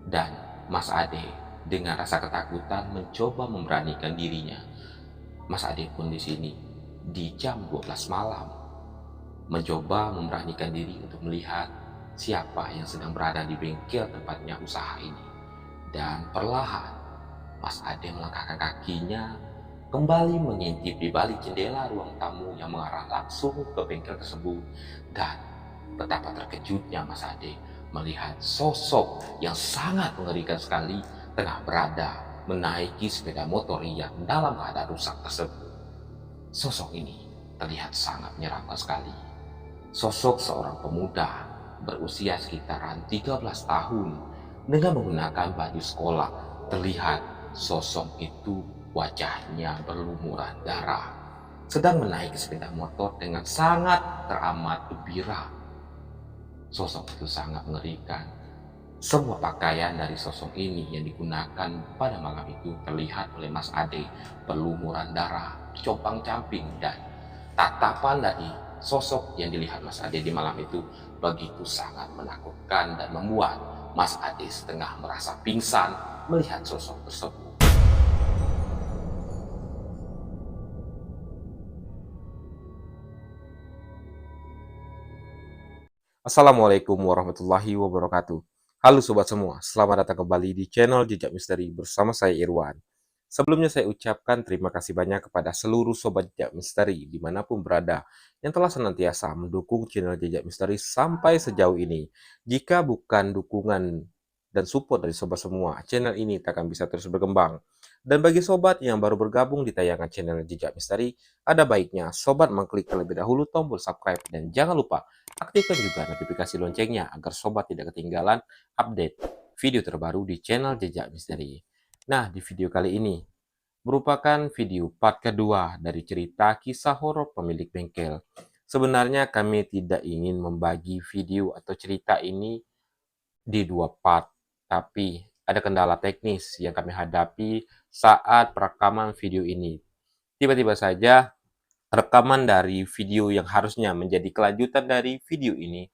Dan Mas Ade dengan rasa ketakutan mencoba memberanikan dirinya. Mas Ade pun di sini di jam 12 malam mencoba memberanikan diri untuk melihat siapa yang sedang berada di bengkel tempatnya usaha ini. Dan perlahan Mas Ade melangkahkan kakinya kembali mengintip di balik jendela ruang tamu yang mengarah langsung ke bengkel tersebut. Dan betapa terkejutnya Mas Ade melihat sosok yang sangat mengerikan sekali tengah berada menaiki sepeda motor yang dalam keadaan rusak tersebut. Sosok ini terlihat sangat menyeramkan sekali. Sosok seorang pemuda berusia sekitaran 13 tahun dengan menggunakan baju sekolah. Terlihat sosok itu wajahnya berlumuran darah, sedang menaiki sepeda motor dengan sangat teramat gembira. Sosok itu sangat mengerikan. Semua pakaian dari sosok ini yang digunakan pada malam itu terlihat oleh Mas Ade berlumuran darah, compang-camping, dan tatapan dari sosok yang dilihat Mas Ade di malam itu begitu sangat menakutkan dan membuat Mas Ade setengah merasa pingsan melihat sosok tersebut. Assalamualaikum warahmatullahi wabarakatuh. Halo sobat semua, selamat datang kembali di channel Jejak Misteri bersama saya Irwan. Sebelumnya saya ucapkan terima kasih banyak kepada seluruh sobat Jejak Misteri dimanapun berada yang telah senantiasa mendukung channel Jejak Misteri sampai sejauh ini. Jika bukan dukungan dan support dari sobat semua, channel ini tak akan bisa terus berkembang. Dan bagi sobat yang baru bergabung di tayangan channel Jejak Misteri, ada baiknya sobat mengklik terlebih dahulu tombol subscribe dan jangan lupa aktifkan juga notifikasi loncengnya agar sobat tidak ketinggalan update video terbaru di channel Jejak Misteri. Nah, di video kali ini merupakan video part kedua dari cerita kisah horor pemilik bengkel. Sebenarnya kami tidak ingin membagi video atau cerita ini di dua part, tapi ada kendala teknis yang kami hadapi saat perekaman video ini. Tiba-tiba saja rekaman dari video yang harusnya menjadi kelanjutan dari video ini,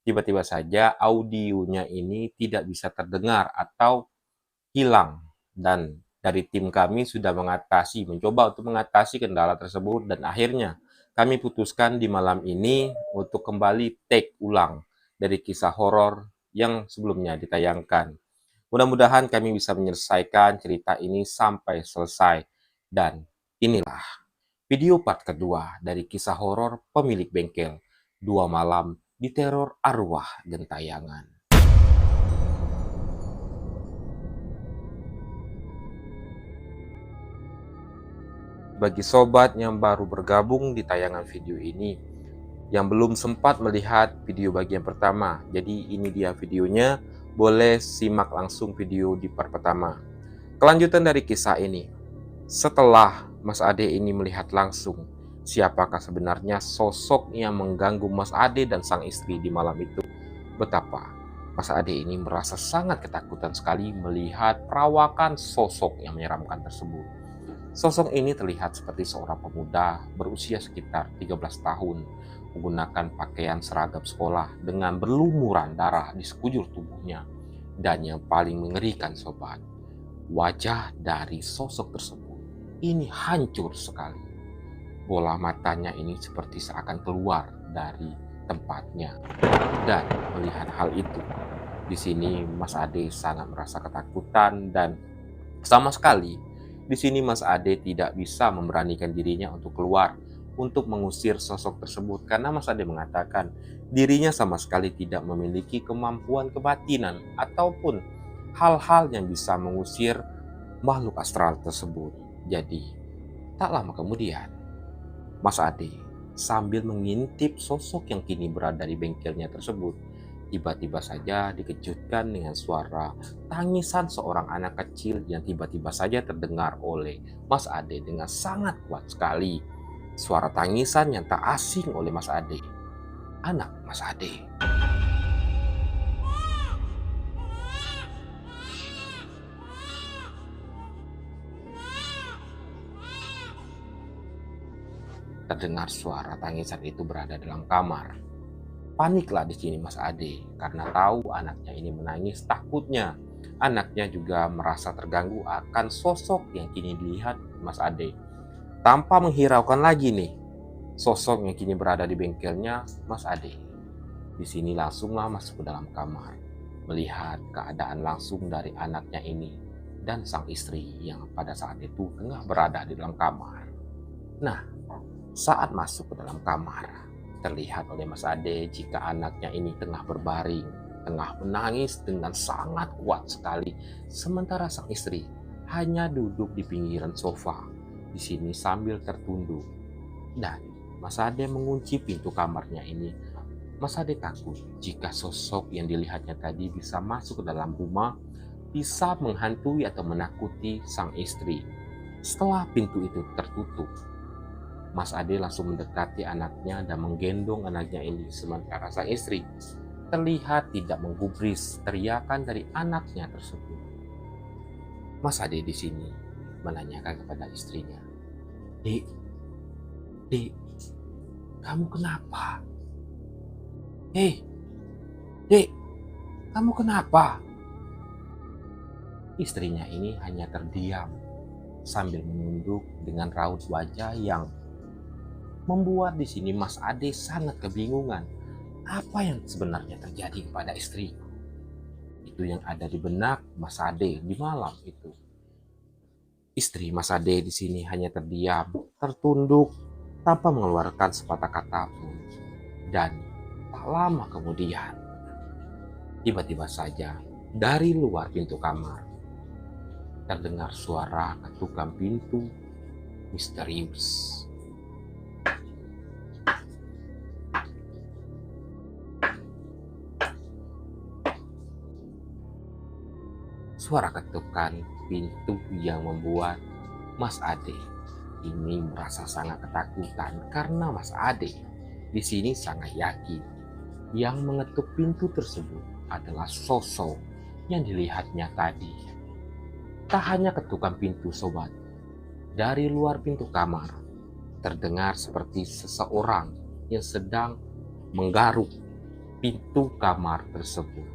tiba-tiba saja audionya ini tidak bisa terdengar atau hilang. Dan dari tim kami sudah mencoba untuk mengatasi kendala tersebut, dan akhirnya kami putuskan di malam ini untuk kembali take ulang dari kisah horor yang sebelumnya ditayangkan. Mudah-mudahan kami bisa menyelesaikan cerita ini sampai selesai. Dan inilah video part kedua dari kisah horor pemilik bengkel, 2 malam diteror arwah gentayangan. Bagi sobat yang baru bergabung di tayangan video ini, yang belum sempat melihat video bagian pertama, jadi ini dia videonya, boleh simak langsung video di part pertama. Kelanjutan dari kisah ini, setelah Mas Ade ini melihat langsung siapakah sebenarnya sosok yang mengganggu Mas Ade dan sang istri di malam itu, betapa Mas Ade ini merasa sangat ketakutan sekali melihat perawakan sosok yang menyeramkan tersebut. Sosok ini terlihat seperti seorang pemuda berusia sekitar 13 tahun, menggunakan pakaian seragam sekolah dengan berlumuran darah di sekujur tubuhnya. Dan yang paling mengerikan sobat, wajah dari sosok tersebut ini hancur sekali. Bola matanya ini seperti seakan keluar dari tempatnya. Dan melihat hal itu, di sini Mas Ade sangat merasa ketakutan, dan sama sekali di sini Mas Ade tidak bisa memberanikan dirinya untuk keluar untuk mengusir sosok tersebut, karena Mas Ade mengatakan dirinya sama sekali tidak memiliki kemampuan kebatinan ataupun hal-hal yang bisa mengusir makhluk astral tersebut. Jadi, tak lama kemudian, Mas Ade sambil mengintip sosok yang kini berada di bengkelnya tersebut, tiba-tiba saja dikejutkan dengan suara tangisan seorang anak kecil yang tiba-tiba saja terdengar oleh Mas Ade dengan sangat kuat sekali. Suara tangisan yang tak asing oleh Mas Ade. Anak Mas Ade. Terdengar suara tangisan itu berada dalam kamar. Paniklah di sini Mas Ade karena tahu anaknya ini menangis takutnya Anaknya juga merasa terganggu akan sosok yang kini dilihat Mas Ade. Tanpa menghiraukan lagi nih sosok yang kini berada di bengkelnya Mas Ade. Di sini langsunglah masuk ke dalam kamar, melihat keadaan langsung dari anaknya ini dan sang istri yang pada saat itu tengah berada di dalam kamar. Nah, saat masuk ke dalam kamar, terlihat oleh Mas Ade jika anaknya ini tengah berbaring, tengah menangis dengan sangat kuat sekali, sementara sang istri hanya duduk di pinggiran sofa di sini sambil tertunduk. Dan Mas Ade mengunci pintu kamarnya ini. Mas Ade takut jika sosok yang dilihatnya tadi bisa masuk ke dalam rumah, bisa menghantui atau menakuti sang istri. Setelah pintu itu tertutup, Mas Ade langsung mendekati anaknya dan menggendong anaknya ini, sementara sang istri terlihat tidak menggubris teriakan dari anaknya tersebut. Mas Ade di sini menanyakan kepada istrinya, "Dek, Dek, kamu kenapa? Dek, kamu kenapa?" Istrinya ini hanya terdiam sambil menunduk dengan raut wajah yang membuat di sini Mas Ade sangat kebingungan. Apa yang sebenarnya terjadi kepada istriku? Itu yang ada di benak Mas Ade di malam itu. Istri Mas Ade di sini hanya terdiam, tertunduk, tanpa mengeluarkan sepatah kata pun. Dan tak lama kemudian, tiba-tiba saja dari luar pintu kamar terdengar suara ketukan pintu misterius. Suara ketukan pintu yang membuat Mas Ade ini merasa sangat ketakutan karena Mas Ade di sini sangat yakin yang mengetuk pintu tersebut adalah sosok yang dilihatnya tadi. Tak hanya ketukan pintu sobat, dari luar pintu kamar terdengar seperti seseorang yang sedang menggaruk pintu kamar tersebut.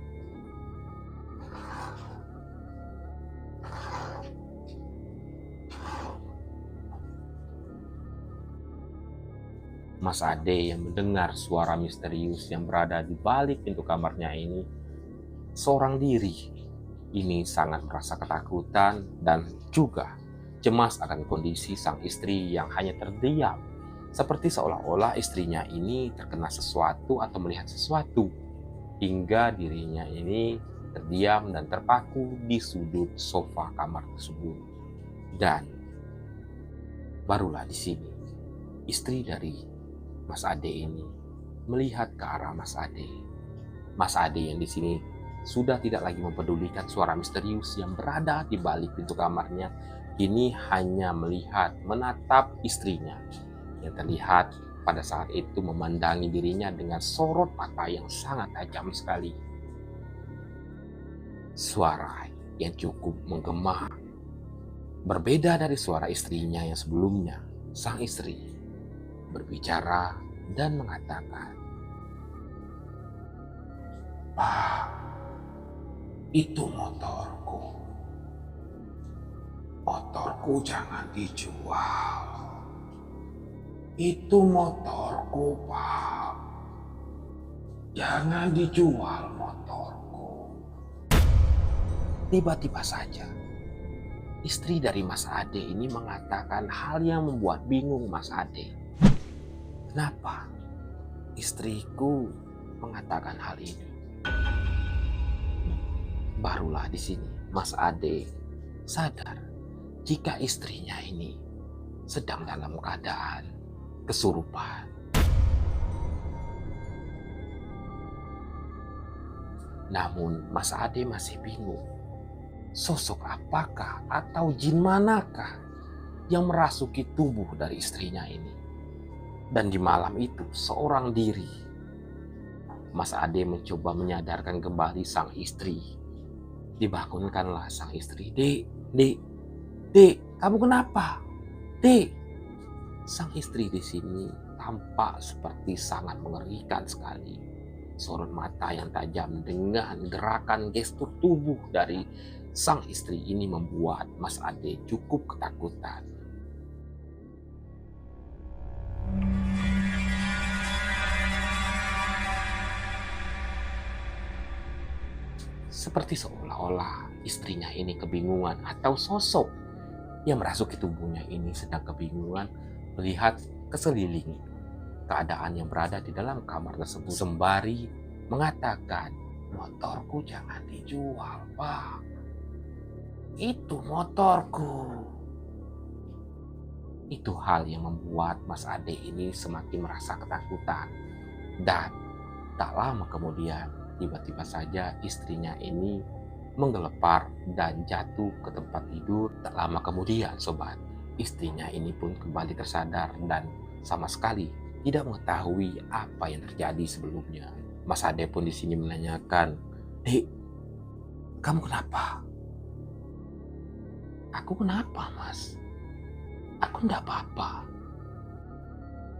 Mas Ade yang mendengar suara misterius yang berada di balik pintu kamarnya ini seorang diri. Ini sangat merasa ketakutan dan juga cemas akan kondisi sang istri yang hanya terdiam, seperti seolah-olah istrinya ini terkena sesuatu atau melihat sesuatu, hingga dirinya ini terdiam dan terpaku di sudut sofa kamar tersebut. Dan barulah di sini istri dari Mas Ade ini melihat ke arah Mas Ade. Mas Ade yang di sini sudah tidak lagi mempedulikan suara misterius yang berada di balik pintu kamarnya. Kini hanya melihat, menatap istrinya yang terlihat pada saat itu memandangi dirinya dengan sorot mata yang sangat tajam sekali. Suara yang cukup menggema, berbeda dari suara istrinya yang sebelumnya. Sang istri berbicara dan mengatakan, "Pak, itu motorku. Motorku jangan dijual. Itu motorku, Pak. Jangan dijual motorku." Tiba-tiba saja istri dari Mas Ade ini mengatakan hal yang membuat bingung Mas Ade. Kenapa istriku mengatakan hal ini? Barulah di sini Mas Ade sadar jika istrinya ini sedang dalam keadaan kesurupan. Namun Mas Ade masih bingung. Sosok apakah atau jin manakah yang merasuki tubuh dari istrinya ini? Dan di malam itu seorang diri, Mas Ade mencoba menyadarkan kembali sang istri. Dibangunkanlah sang istri. Dek, kamu kenapa? Dek." Sang istri di sini tampak seperti sangat mengerikan sekali. Sorot mata yang tajam dengan gerakan gestur tubuh dari sang istri ini membuat Mas Ade cukup ketakutan. Seperti seolah-olah istrinya ini kebingungan atau sosok yang merasuki tubuhnya ini sedang kebingungan melihat ke sekeliling keadaan yang berada di dalam kamar tersebut, sembari mengatakan, "Motorku jangan dijual, Pak. Itu motorku." Itu hal yang membuat Mas Ade ini semakin merasa ketakutan. Dan tak lama kemudian, tiba-tiba saja istrinya ini menggelepar dan jatuh ke tempat tidur. Tak lama kemudian, sobat, istrinya ini pun kembali tersadar dan sama sekali tidak mengetahui apa yang terjadi sebelumnya. Mas Ade pun di sini menanyakan, "Dek, kamu kenapa?" "Aku kenapa, Mas? Aku enggak apa-apa.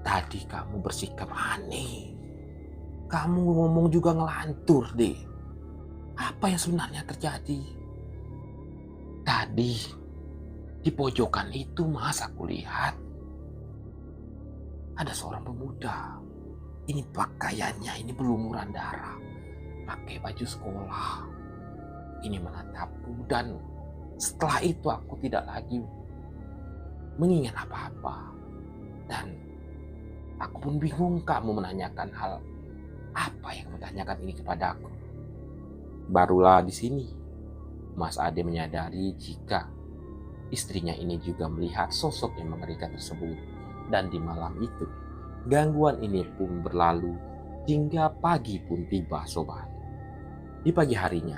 Tadi kamu bersikap aneh. Kamu ngomong juga ngelantur, deh. Apa yang sebenarnya terjadi?" "Tadi di pojokan itu, Mas, aku lihat ada seorang pemuda. Ini pakaiannya ini berlumuran darah, pakai baju sekolah. Ini menatapku dan setelah itu aku tidak lagi mengingat apa-apa. Dan aku pun bingung kamu menanyakan hal apa yang menanyakan ini kepadaku." Barulah di sini Mas Ade menyadari jika istrinya ini juga melihat sosok yang mengerikan tersebut. Dan di malam itu, gangguan ini pun berlalu hingga pagi pun tiba, sobat. Di pagi harinya,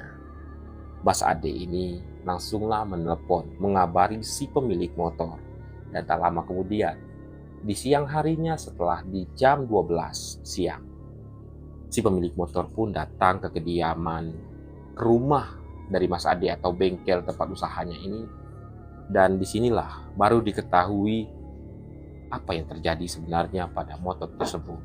Mas Ade ini langsunglah menelepon mengabari si pemilik motor. Dan tak lama kemudian, di siang harinya setelah di jam 12 siang, si pemilik motor pun datang ke kediaman, ke rumah dari Mas Ade atau bengkel tempat usahanya ini. Dan disinilah baru diketahui apa yang terjadi sebenarnya pada motor tersebut.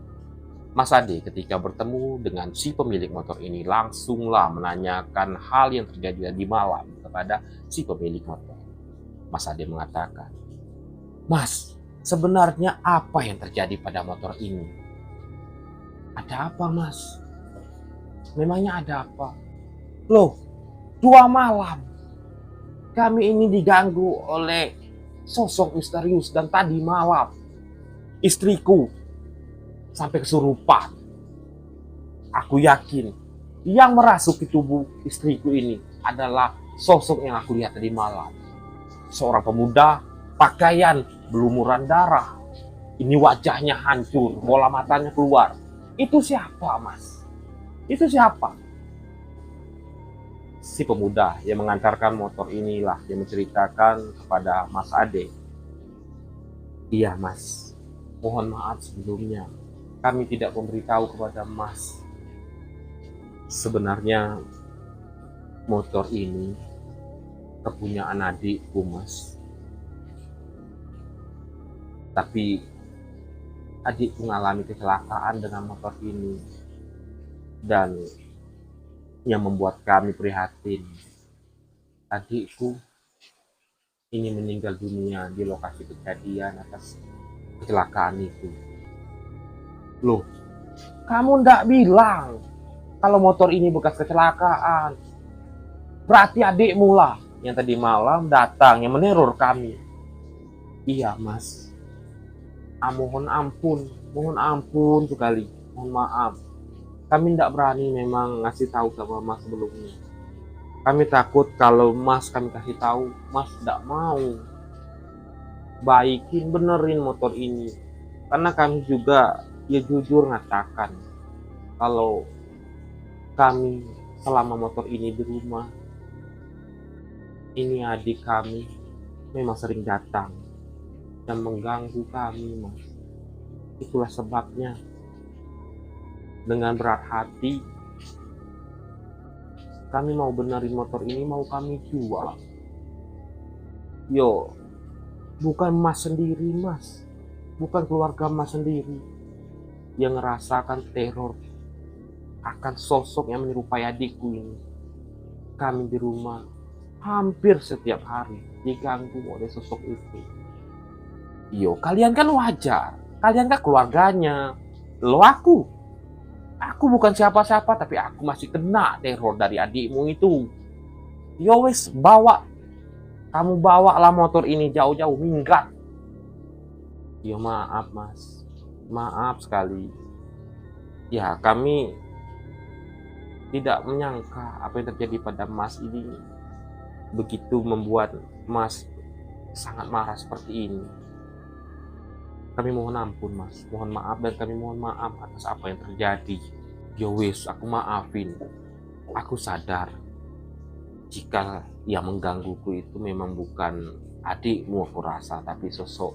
Mas Ade ketika bertemu dengan si pemilik motor ini langsunglah menanyakan hal yang terjadi di malam kepada si pemilik motor. Mas Ade mengatakan, "Mas, sebenarnya apa yang terjadi pada motor ini?" "Ada apa, Mas? Memangnya ada apa?" "Loh, 2 malam kami ini diganggu oleh sosok misterius dan tadi malam istriku sampai kesurupan. Aku yakin yang merasuki tubuh istriku ini adalah sosok yang aku lihat tadi malam. Seorang pemuda, pakaian berlumuran darah. Ini wajahnya hancur, bola matanya keluar. Itu siapa, Mas? Itu siapa?" Si pemuda yang mengantarkan motor inilah yang menceritakan kepada Mas Ade, "Iya, Mas. Mohon maaf sebelumnya. Kami tidak memberitahu kepada Mas. Sebenarnya motor ini kepunyaan adikku, Mas. Tapi adikku mengalami kecelakaan dengan motor ini. Dan yang membuat kami prihatin, adikku ini meninggal dunia di lokasi kejadian atas kecelakaan itu." "Loh, kamu ndak bilang kalau motor ini bekas kecelakaan? Berarti adikmu lah yang tadi malam datang yang meneror kami." "Iya, Mas. Mohon ampun sekali. Mohon maaf. Kami tidak berani memang ngasih tahu sama Mas sebelumnya. Kami takut kalau Mas kami kasih tahu, Mas tidak mau baikin benerin motor ini. Karena kami juga ya jujur ngatakan kalau kami selama motor ini di rumah, ini adik kami memang sering datang dan mengganggu kami, Mas. Itulah sebabnya dengan berat hati kami mau benerin motor ini, mau kami jual. Yo, bukan Mas sendiri, Mas. Bukan keluarga Mas sendiri yang ngerasakan teror akan sosok yang menyerupai adikku ini. Kami di rumah hampir setiap hari diganggu oleh sosok itu. Yo, kalian kan wajar. Kalian kan keluarganya. Lo aku bukan siapa-siapa, tapi aku masih kena teror dari adikmu itu. Yo wes, kamu bawalah motor ini jauh-jauh, minggat. Yo maaf mas, maaf sekali. Ya kami tidak menyangka apa yang terjadi pada mas ini begitu membuat mas sangat marah seperti ini. Kami mohon ampun mas, mohon maaf, dan kami mohon maaf atas apa yang terjadi. Yo wis, aku maafin. Aku sadar jika yang menggangguku itu memang bukan adikmu, aku rasa, tapi sosok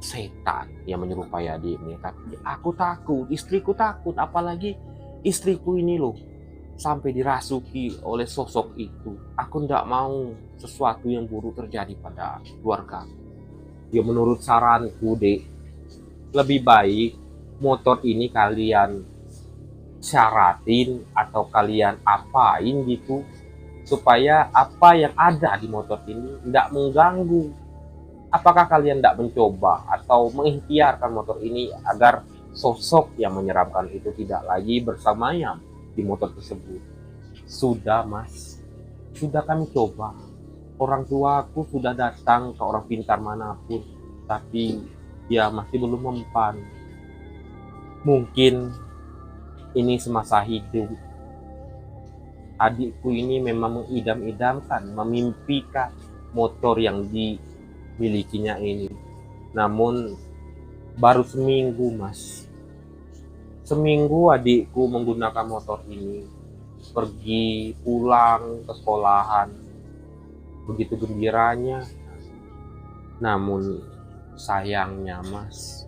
setan yang menyerupai adikmu. Tapi aku takut, istriku takut, apalagi istriku ini loh sampai dirasuki oleh sosok itu. Aku tidak mau sesuatu yang buruk terjadi pada keluarga. Ya menurut saranku dek, lebih baik motor ini kalian syaratin atau kalian apain gitu, supaya apa yang ada di motor ini tidak mengganggu. Apakah kalian tidak mencoba atau mengikhtiarkan motor ini agar sosok yang menyeramkan itu tidak lagi bersamanya di motor tersebut? Sudah mas, sudah kami coba. Orang tuaku sudah datang ke orang pintar manapun, tapi dia masih belum mempan. Mungkin ini semasa hidup adikku ini memang mengidam-idamkan, memimpikan motor yang dimilikinya ini. Namun baru seminggu mas, seminggu adikku menggunakan motor ini pergi pulang ke sekolahan, begitu gembiranya. Namun sayangnya mas,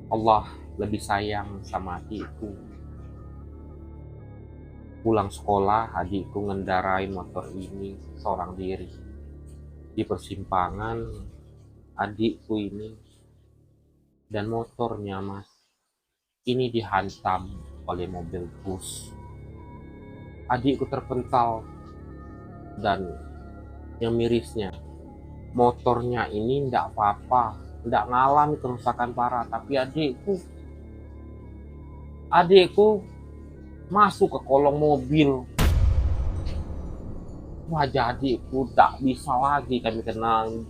Allah lebih sayang sama adikku. Pulang sekolah, adikku ngendarain motor ini seorang diri. Di persimpangan, adikku ini dan motornya mas, ini dihantam oleh mobil bus. Adikku terpental, dan yang mirisnya, motornya ini tidak apa-apa, tidak ngalami kerusakan parah, tapi adikku masuk ke kolong mobil. Wajah adikku tak bisa lagi kami kenal.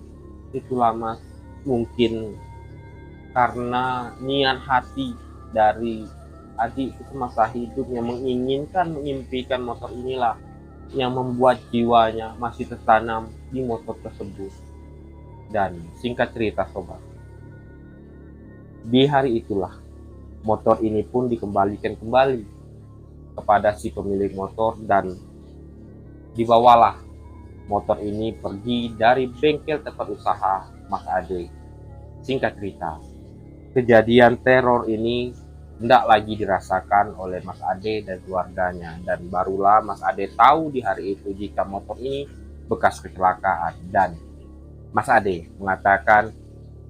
Itulah mas, mungkin karena niat hati dari adikku semasa hidup yang menginginkan, mengimpikan motor inilah yang membuat jiwanya masih tertanam di motor tersebut. Dan singkat cerita sobat, di hari itulah motor ini pun dikembalikan kembali kepada si pemilik motor, dan dibawalah motor ini pergi dari bengkel tempat usaha Mas Ade. Singkat cerita, kejadian teror ini tidak lagi dirasakan oleh Mas Ade dan keluarganya, dan barulah Mas Ade tahu di hari itu jika motor ini bekas kecelakaan. Dan Mas Ade mengatakan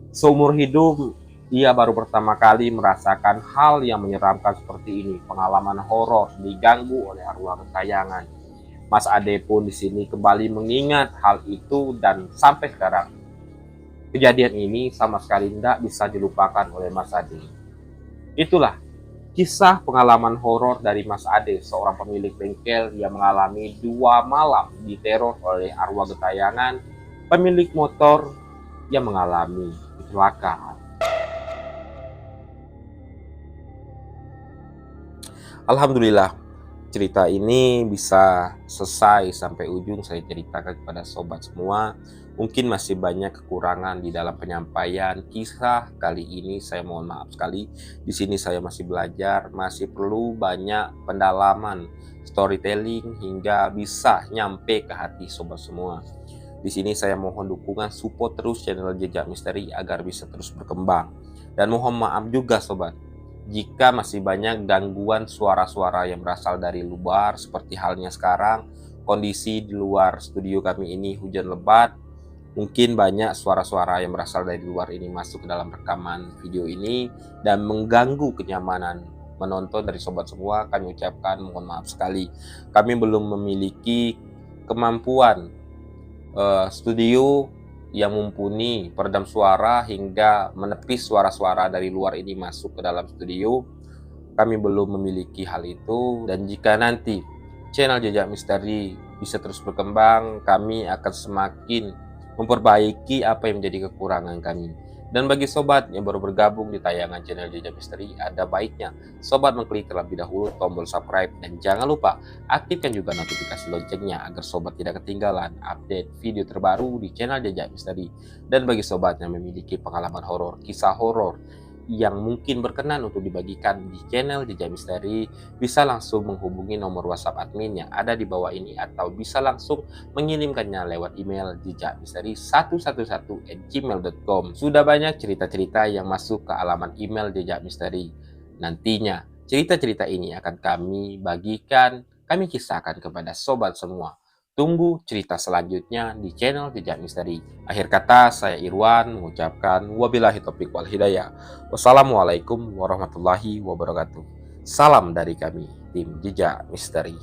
seumur hidup ia baru pertama kali merasakan hal yang menyeramkan seperti ini, pengalaman horor diganggu oleh arwah kesayangan. Mas Ade pun di sini kembali mengingat hal itu, dan sampai sekarang kejadian ini sama sekali tidak bisa dilupakan oleh Mas Ade. Itulah kisah pengalaman horor dari Mas Ade, seorang pemilik bengkel yang mengalami 2 malam diteror oleh arwah gentayangan pemilik motor yang mengalami kecelakaan. Alhamdulillah, cerita ini bisa selesai sampai ujung saya ceritakan kepada sobat semua. Mungkin masih banyak kekurangan di dalam penyampaian kisah kali ini. Saya mohon maaf sekali. Di sini saya masih belajar, masih perlu banyak pendalaman, storytelling hingga bisa nyampe ke hati sobat semua. Di sini saya mohon dukungan, support terus channel Jejak Misteri agar bisa terus berkembang. Dan mohon maaf juga sobat, jika masih banyak gangguan suara-suara yang berasal dari luar, seperti halnya sekarang kondisi di luar studio kami ini hujan lebat, mungkin banyak suara-suara yang berasal dari luar ini masuk ke dalam rekaman video ini dan mengganggu kenyamanan menonton dari sobat semua, kami ucapkan mohon maaf sekali. Kami belum memiliki kemampuan studio yang mumpuni peredam suara hingga menepis suara-suara dari luar ini masuk ke dalam studio. Kami belum memiliki hal itu, dan jika nanti channel Jejak Misteri bisa terus berkembang, kami akan semakin memperbaiki apa yang menjadi kekurangan kami. Dan bagi sobat yang baru bergabung di tayangan channel Jejak Misteri, ada baiknya sobat mengklik terlebih dahulu tombol subscribe, dan jangan lupa aktifkan juga notifikasi loncengnya agar sobat tidak ketinggalan update video terbaru di channel Jejak Misteri. Dan bagi sobat yang memiliki pengalaman horor, kisah horor yang mungkin berkenan untuk dibagikan di channel Jejak Misteri, bisa langsung menghubungi nomor WhatsApp admin yang ada di bawah ini, atau bisa langsung mengirimkannya lewat email jejakmisteri111@gmail.com. Sudah banyak cerita-cerita yang masuk ke alamat email Jejak Misteri. Nantinya cerita-cerita ini akan kami bagikan, kami kisahkan kepada sobat semua. Tunggu cerita selanjutnya di channel Jejak Misteri. Akhir kata, saya Irwan mengucapkan wabillahi taufiq wal hidayah. Wassalamualaikum warahmatullahi wabarakatuh. Salam dari kami, tim Jejak Misteri.